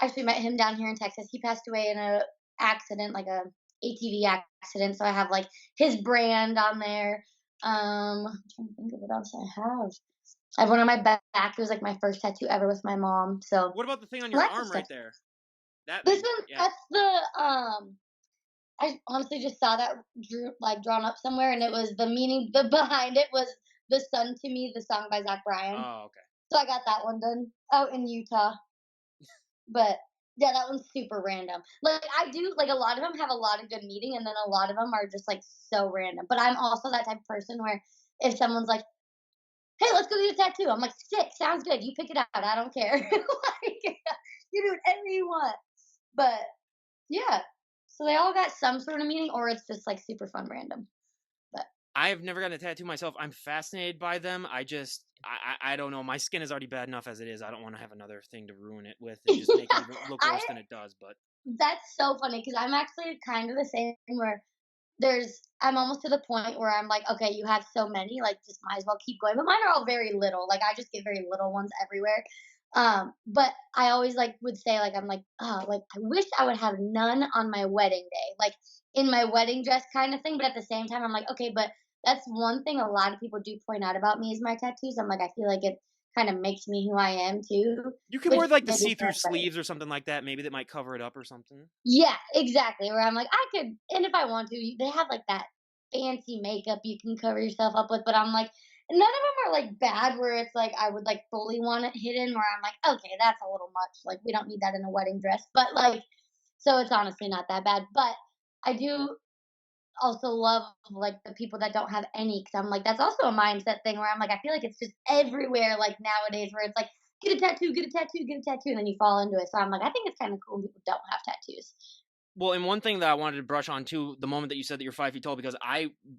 actually met him down here in Texas. He passed away in a accident, like a ATV accident. So I have like his brand on there. I'm trying to think of what else I have. I have one on my back. It was like my first tattoo ever with my mom. So What about the thing on your lots of arm stuff. right there? That This made one, yeah. that's the I honestly just saw that drawn up somewhere, and it was the meaning. The behind it was the sun to me, the song by Zach Bryan. Oh, okay. So I got that one done out in Utah. But Yeah, that one's super random. Like, I do like, a lot of them have a lot of good meaning, and then a lot of them are just, like, so random. But I'm also that type of person where if someone's like, "Hey, let's go get a tattoo," I'm like, "Sick, sounds good. You pick it out. I don't care." Like, you do whatever you want. But yeah, so they all got some sort of meaning, or it's just, like, super fun random. But I've never gotten a tattoo myself. I'm fascinated by them. I don't know. My skin is already bad enough as it is. I don't want to have another thing to ruin it with and just make it yeah, even look I worse than it does. But that's so funny because I'm actually kind of the same where I'm almost to the point where I'm like, okay, you have so many, like, just might as well keep going. But mine are all very little. Like, I just get very little ones everywhere. But I always like would say, like, I'm like, oh, like, I wish I would have none on my wedding day, like in my wedding dress kind of thing. But at the same time, I'm like, okay, but that's one thing a lot of people do point out about me is my tattoos. I'm like, I feel like it kind of makes me who I am too, you could which wear like the maybe for see-through everybody. sleeves or something like that. Maybe that might cover it up or something. Yeah, exactly, where I'm like, I could and if I want to, they have, like, that fancy makeup you can cover yourself up with, but I'm like none of them are, like, bad where it's like I would, like, fully want it hidden where I'm like, "Okay, that's a little much, like, we don't need that in a wedding dress," but, like so it's honestly not that bad, but I do also love, like, the people that don't have any because 'cause I'm like, that's also a mindset thing where I'm like, I feel like it's just everywhere, like, nowadays where it's like, "Get a tattoo, get a tattoo, get a tattoo," and then you fall into it, so I'm like, I think it's kinda cool when people don't have tattoos. Well, and one thing that I wanted to brush on too, the moment that you said that you're 5 feet tall, because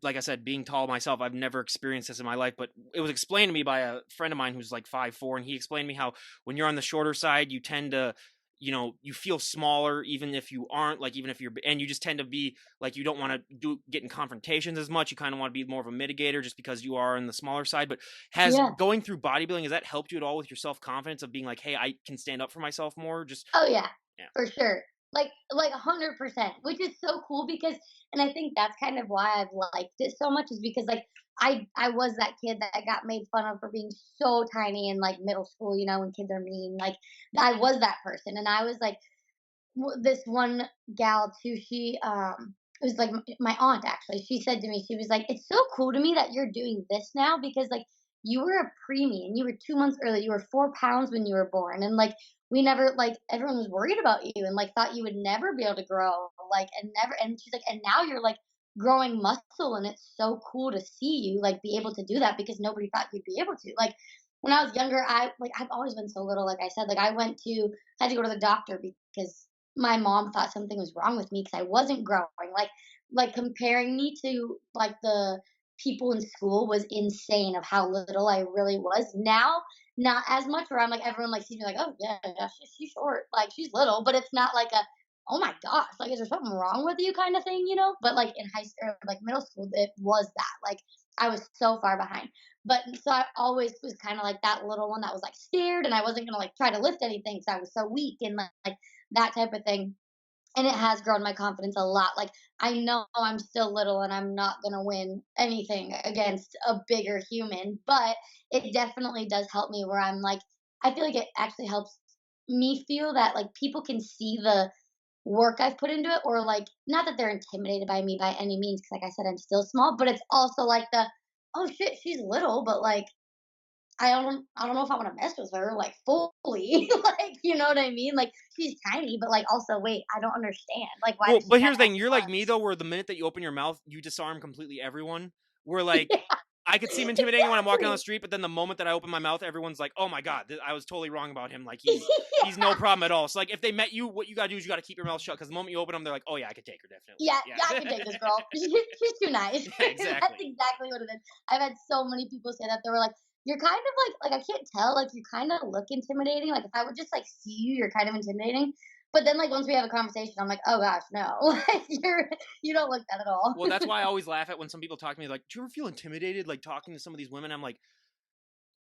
like I said, being tall myself, I've never experienced this in my life, but it was explained to me by a friend of mine who's like 5'4", and he explained to me how when you're on the shorter side, you tend to, you feel smaller, even if you aren't, like even if you're, and you just tend to be like you don't want to get in confrontations as much. You kind of want to be more of a mitigator, just because you are on the smaller side. But has Yeah. going through bodybuilding, has that helped you at all with your self confidence of being like, hey, I can stand up for myself more? Just Oh, yeah, yeah. for sure. Like 100%, which is so cool because and I think that's kind of why I've liked it so much is because, like, I was that kid that got made fun of for being so tiny in, like, middle school, when kids are mean, like, I was that person, and I was, like, this one gal too, it was like my aunt actually. She said to me, she was like, "It's so cool to me that you're doing this now because like you were a preemie and you were 2 months early. You were 4 pounds when you were born, and like we never like everyone was worried about you and like thought you would never be able to grow like and never. And she's like, and now you're like growing muscle, and it's so cool to see you like be able to do that because nobody thought you'd be able to like." When I was younger, I've always been so little. Like I said, like I had to go to the doctor because my mom thought something was wrong with me because I wasn't growing. Like comparing me to like the people in school was insane of how little I really was. Now, not as much where I'm like everyone like sees me like, oh yeah, yeah, she's short, like she's little, but it's not like a oh my gosh, like is there something wrong with you kind of thing. But like in high school, like middle school, it was that like I was so far behind. But so I always was kind of like that little one that was like scared, and I wasn't gonna like try to lift anything because I was so weak and like that type of thing. And it has grown my confidence a lot. Like I know I'm still little and I'm not going to win anything against a bigger human, but it definitely does help me where I'm like I feel like it actually helps me feel that like people can see the work I've put into it or like not that they're intimidated by me by any means cuz like I said I'm still small, but it's also like the oh shit, she's little, but like I don't know if I wanna mess with her, like, fully, like, you know what I mean? Like, she's tiny, but, like, also, wait, I don't understand, like, why Well, does she but have here's the thing, X you're like me marks? though, where the minute that you open your mouth, you disarm completely everyone. Where like Yeah, I could seem intimidating when I'm walking down the exactly. street, but then the moment that I open my mouth, everyone's like, "Oh my god, I was totally wrong about him. Like he's no Yeah. problem at all." So like if they met you, what you gotta do is you gotta keep your mouth shut because the moment you open them, they're like, "Oh yeah, I could take her definitely." Yeah, yeah, I Yeah, can take this girl. She's too nice. yeah, That's exactly. exactly what it is. I've had so many people say that, they were like, "You're kind of like I can't tell, like, you kinda look intimidating, like, if I would just, like, see you, you're kind of intimidating." But then, like, once we have a conversation, I'm like, "Oh gosh, no, like, you don't look that at all." Well, that's why I always laugh at when some people talk to me like, "Do you ever feel intimidated like talking to some of these women?" I'm like,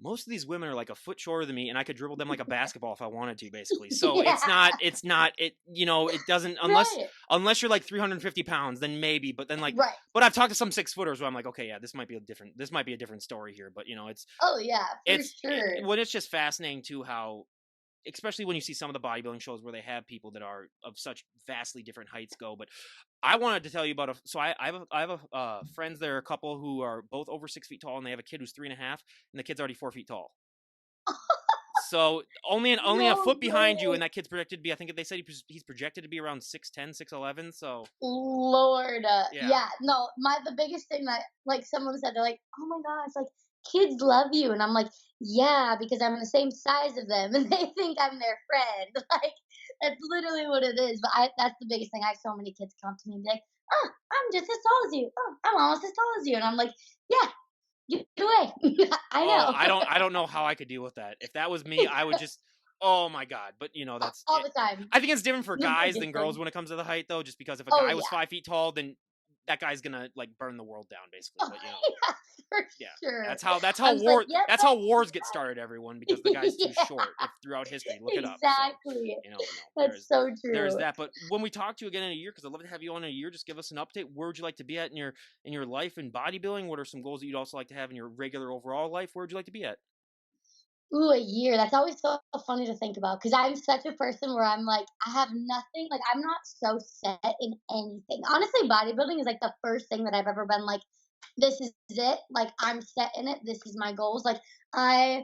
most of these women are like a foot shorter than me and I could dribble them like a basketball if I wanted to basically. So Yeah, it doesn't right, unless you're like 350 pounds, then maybe, but then like, right. but I've talked to some 6 footers where I'm like, okay, yeah, this might be a different story here. But Oh, yeah, for sure. when it's just fascinating too, how, especially when you see some of the bodybuilding shows where they have people that are of such vastly different heights go. But I wanted to tell you about I have friends. There are a couple who are both over 6 feet tall, and they have a kid who's 3.5, and the kid's already 4 feet tall. So only a No foot behind you, way. and that kid's projected to be. I think they said he's projected to be around 6'10", 6'11". So Lord, yeah, yeah, no, the biggest thing that, like, someone said, they're like, "Oh my gosh, like, kids love you," and I'm like, "Yeah, because I'm the same size of them, and they think I'm their friend." Like, that's literally what it is, but that's the biggest thing. I have so many kids come to me and be like, "Oh, I'm just as tall as you. Oh, I'm almost as tall as you," and I'm like, "Yeah, get away." I oh, know. I don't know how I could deal with that. If that was me, I would just, oh my god. But that's All it. the time. I think it's different for The guys biggest than girls thing. when it comes to the height, though. Just because if a Oh, guy was yeah. 5 feet tall, then that guy's gonna like burn the world down, basically. Oh, But yeah, for yeah, sure. that's how I'm just like, war "Yep, that's how wars get started. Everyone, because the guy's too yeah, short. If throughout history, look it up. So exactly." no, That's so there's true. that. But when we talk to you again in a year, because I'd love to have you on in a year, just give us an update. Where would you like to be at in your life in bodybuilding? What are some goals that you'd also like to have in your regular overall life? Where would you like to be at? Ooh, a year. That's always so funny to think about because I'm such a person where I'm like, I have nothing. Like, I'm not so set in anything. Honestly, bodybuilding is like the first thing that I've ever been like, this is it. Like, I'm set in it. This is my goals. Like, I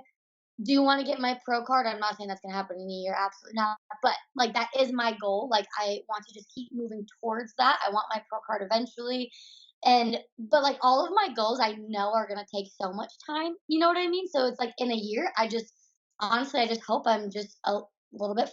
do want to get my pro card. I'm not saying that's going to happen in a year. Absolutely not. But like, that is my goal. Like, I want to just keep moving towards that. I want my pro card eventually. But like all of my goals I know are gonna take so much time. You know what I mean? So it's like in a year, I just hope I'm just a little bit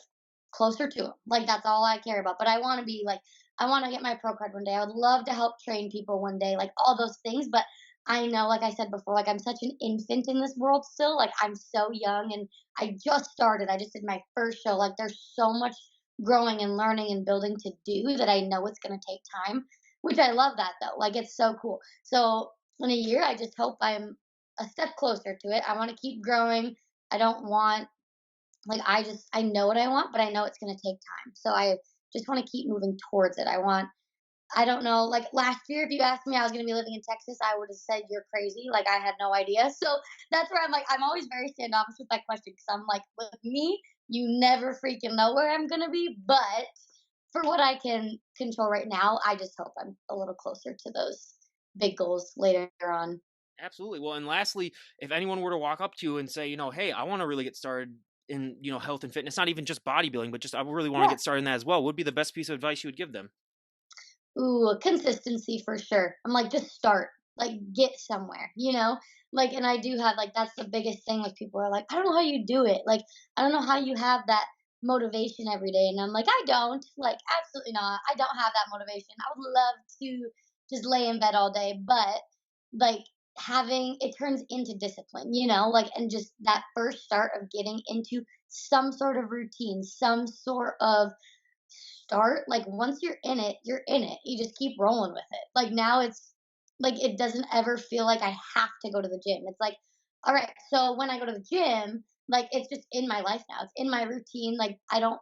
closer to 'em. Like that's all I care about. But I want to be like I want to get my pro card one day. I would love to help train people one day, like all those things. But I know, like I said before, like I'm such an infant in this world still. Like I'm so young and I just started. I just did my first show. Like there's so much growing and learning and building to do that I know it's gonna take time, which I love that though. Like it's so cool. So in a year, I just hope I'm a step closer to it. I want to keep growing. I don't want I know what I want, but I know it's going to take time. So I just want to keep moving towards it. I don't know, like last year if you asked me I was going to be living in Texas, I would have said you're crazy. Like I had no idea. So that's where I'm like I'm always very standoffish with that question cuz I'm like with me, you never freaking know where I'm going to be, but for what I can control right now, I just hope I'm a little closer to those big goals later on. Absolutely. Well, and lastly, if anyone were to walk up to you and say, hey, I want to really get started in, health and fitness, not even just bodybuilding, but just I really want to Yeah. get started in that as well, what would be the best piece of advice you would give them? Ooh, consistency for sure. I'm like, just start, like, get somewhere, you know? Like, and I do have, like, that's the biggest thing. Like, people are like, I don't know how you do it. Like, I don't know how you have that motivation every day. And I'm like, I don't. Like, absolutely not. I don't have that motivation. I would love to just lay in bed all day, but like, having it turns into discipline, you know? Like, and just that first start of getting into some sort of routine, some sort of start, like once you're in it, you're in it. You just keep rolling with it. Like now it's like it doesn't ever feel like I have to go to the gym. It's like, all right, so when I go to the gym, like it's just in my life now. It's in my routine. Like I don't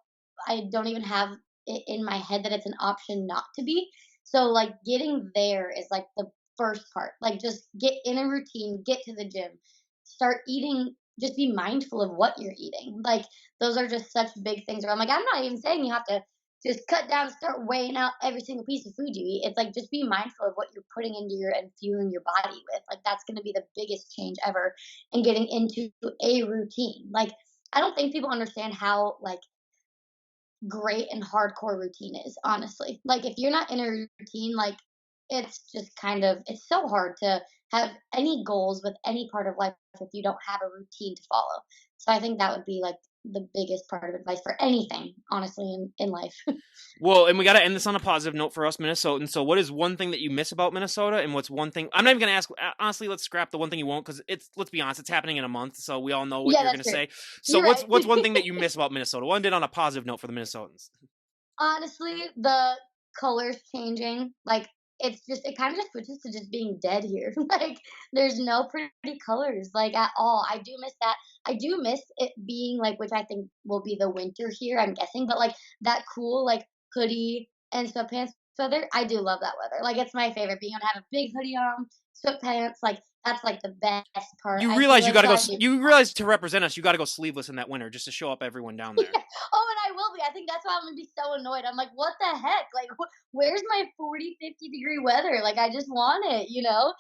even have it in my head that it's an option not to be. So like getting there is like the first part. Like just get in a routine, get to the gym, start eating, just be mindful of what you're eating. Like those are just such big things where I'm like, I'm not even saying you have to just cut down and start weighing out every single piece of food you eat. It's like just be mindful of what you're putting into your and fueling your body with. Like that's going to be the biggest change ever in getting into a routine. Like I don't think people understand how like great and hardcore routine is, honestly. Like if you're not in a routine, like it's just kind of it's so hard to have any goals with any part of life if you don't have a routine to follow. So I think that would be like the biggest part of advice for anything, honestly, in life. Well, and we got to end this on a positive note for us Minnesotans. So, what is one thing that you miss about Minnesota, and what's one thing I'm not even going to ask? Honestly, let's scrap the one thing you won't, because it's let's be honest, it's happening in a month, so we all know what Yeah, you're going that's to true. say. So, You're right. what's one thing that you miss about Minnesota? One did on a positive note for the Minnesotans. Honestly, the colors changing, like, it kinda just switches to just being dead here. Like, there's no pretty colors, like, at all. I do miss that. I do miss it being, like which I think will be the winter here, I'm guessing, but, like, that cool, like, hoodie and sweatpants weather, I do love that weather. Like, it's my favorite, being able to have a big hoodie on, sweatpants, like, that's, like, the best part, You I feel realize you like, got to so go. I do. You realize to represent us, you got to go sleeveless in that winter just to show up everyone down there. Yeah. Oh, and I will be. I think that's why I'm gonna be so annoyed. I'm like, what the heck? Like, where's my 40, 50 degree weather? Like, I just want it, you know?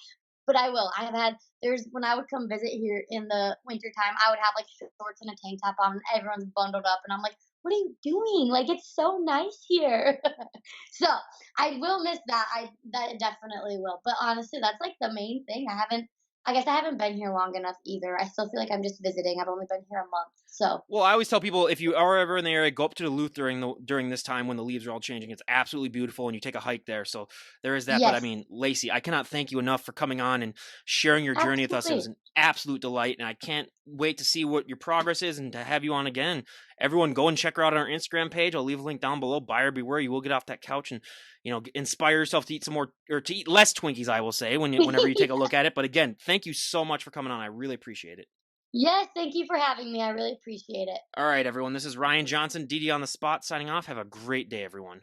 but I will. I have had there's when I would come visit here in the wintertime, I would have like shorts and a tank top on, and everyone's bundled up, and I'm like, "What are you doing? Like it's so nice here." So I will miss that. I that definitely will. But honestly, that's like the main thing. I guess I haven't been here long enough either. I still feel like I'm just visiting. I've only been here a month. So, Well, I always tell people if you are ever in the area, go up to Duluth during this time when the leaves are all changing. It's absolutely beautiful, and you take a hike there. So there is that. But I yes, mean, Lacey, I cannot thank you enough for coming on and sharing your journey with us. It was absolutely. an absolute delight, and I can't wait to see what your progress is and to have you on again. Everyone, go and check her out on our Instagram page. I'll leave a link down below. Buyer beware. You will get off that couch and inspire yourself to eat some more or to eat less Twinkies. I will say whenever you take a look at it. But again, thank you so much for coming on. I really appreciate it. Yes, thank you for having me. I really appreciate it. All right, everyone. This is Ryan Johnson, DD on the spot, signing off. Have a great day, everyone.